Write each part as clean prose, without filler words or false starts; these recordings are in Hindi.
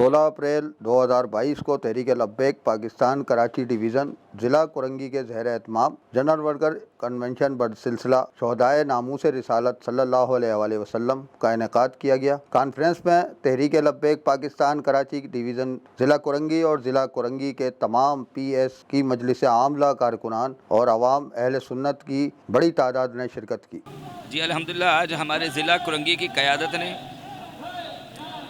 16 अप्रैल 2022 को तहरीक-ए-लब्बैक पाकिस्तान कराची डिवीज़न ज़िला कुरंगी के ज़ेर-ए-एहतमाम जनरल वर्कर कन्वेंशन बसिलसिला शहदाए नामूस रिसालत सल्लल्लाहु अलैहि वसल्लम का इनेकाद किया गया। कॉन्फ्रेंस में तहरीक-ए-लब्बैक पाकिस्तान कराची डिवीज़न ज़िला कुरंगी और ज़िला कुरंगी के तमाम PS की मजलिस आमला कारकुनान और अवाम अहले सुन्नत की बड़ी तादाद ने शिरकत की। जी अल्हम्दुलिल्लाह, आज हमारे ज़िला कुरंगी की क़यादत ने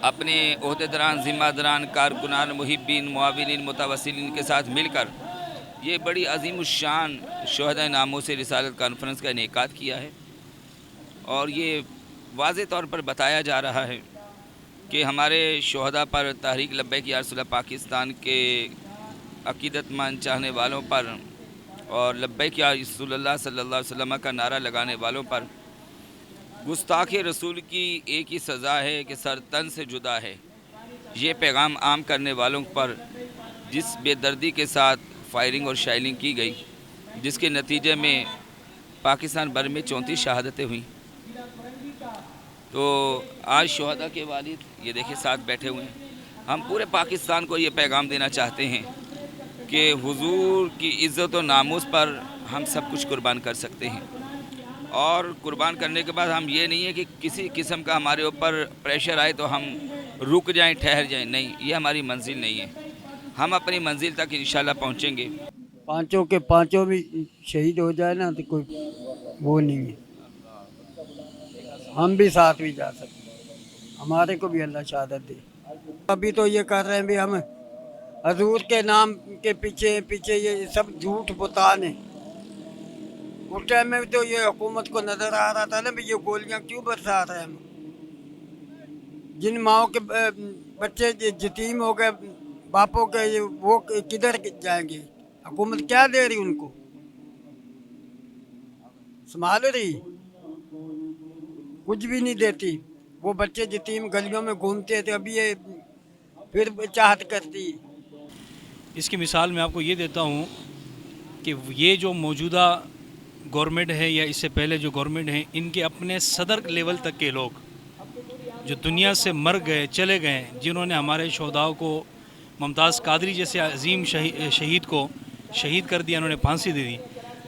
अपने ओहदेदारान, ज़िम्मेदारान, कारकुनान, मुहिब्बीन, मुआविनीन, मुतवस्सिलीन के साथ मिलकर ये बड़ी अज़ीमुश्शान शहदाए नामूस रिसालत कॉन्फ्रेंस का इनेकाद किया है। और ये वाज़े तौर पर बताया जा रहा है कि हमारे शहदा पर तहरीक लब्बैक या रसूल पाकिस्तान के अक़ीदतमंद चाहने वालों पर और लब्बैक या रसूलुल्लाह सल्लल्लाहु अलैहि वसल्लम का नारा लगाने वालों पर गुस्ताख़ी रसूल की एक ही सज़ा है कि सर तन से जुदा है। ये पैगाम आम करने वालों पर जिस बेदर्दी के साथ फायरिंग और शायलिंग की गई, जिसके नतीजे में पाकिस्तान भर में 34 शहादतें हुई। तो आज शहदा के वालिद ये देखिए साथ बैठे हुए हैं। हम पूरे पाकिस्तान को ये पैगाम देना चाहते हैं कि हुजूर की इज़्ज़त और नामूस पर हम सब कुछ कुर्बान कर सकते हैं। और कुर्बान करने के बाद हम ये नहीं है कि किसी किस्म का हमारे ऊपर प्रेशर आए तो हम रुक जाएं, ठहर जाएं। नहीं, ये हमारी मंजिल नहीं है। हम अपनी मंजिल तक इंशाल्लाह पहुंचेंगे। पांचों के पांचों भी शहीद हो जाए ना तो कोई वो नहीं है, हम भी साथ भी जा सकते, हमारे को भी अल्लाह शहादत दे। अभी तो ये कर रहे हैं भी हम हजूर के नाम के पीछे पीछे ये सब झूठ बुतान है। उस टाइम में तो ये हुकूमत को नज़र आ रहा था ना भी ये गोलियां क्यों बरसा रहे हैं। जिन माओ के बच्चे यतीम हो गए, बापों के, वो किधर जाएंगे? हुकूमत क्या दे रही उनको? संभाल रही? कुछ भी नहीं देती। वो बच्चे यतीम गलियों में घूमते थे, अभी ये फिर चाहत करती। इसकी मिसाल मैं आपको ये देता हूँ कि ये जो मौजूदा गवर्नमेंट है या इससे पहले जो गवर्नमेंट है, इनके अपने सदर लेवल तक के लोग जो दुनिया से मर गए, चले गए, जिन्होंने हमारे शहदाओं को, मुमताज़ कादरी जैसे अजीम शहीद को शहीद कर दिया, उन्होंने फांसी दे दी।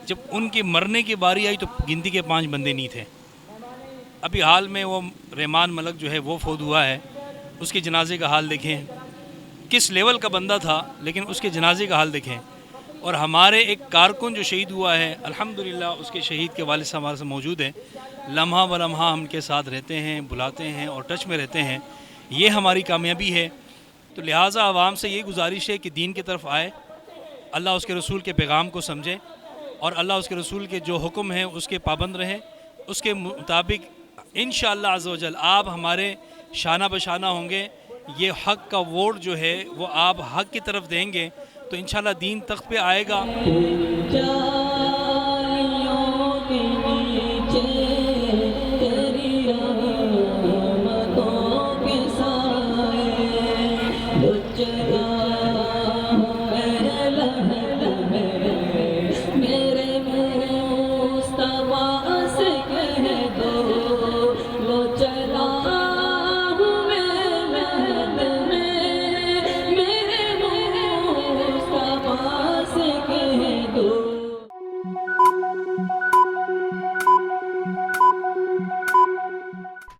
जब उनकी मरने की बारी आई तो गिनती के 5 बंदे नहीं थे। अभी हाल में वो रहमान मलक जो है वो फौत हुआ है, उसके जनाजे का हाल देखें, किस लेवल का बंदा था, लेकिन उसके जनाजे का हाल देखें। और हमारे एक कारकुन जो शहीद हुआ है, अल्हम्दुलिल्लाह उसके शहीद के वालिद साहब हमारे साथ मौजूद हैं। लम्हा ब लम्हा हम उनके साथ रहते हैं, बुलाते हैं और टच में रहते हैं। ये हमारी कामयाबी है। तो लिहाजा आवाम से ये गुजारिश है कि दीन की तरफ आए, अल्लाह उसके रसूल के पैगाम को समझे और अल्लाह उसके रसूल के जो हुक्म हैं उसके पाबंद रहें। उसके मुताबिक इंशाअल्लाह अज़्ज़ व जल आप हमारे शाना बशाना होंगे। ये हक़ का वोट जो है वो आप हक़ की तरफ देंगे तो इंशाअल्लाह दीन तख्त पे आएगा।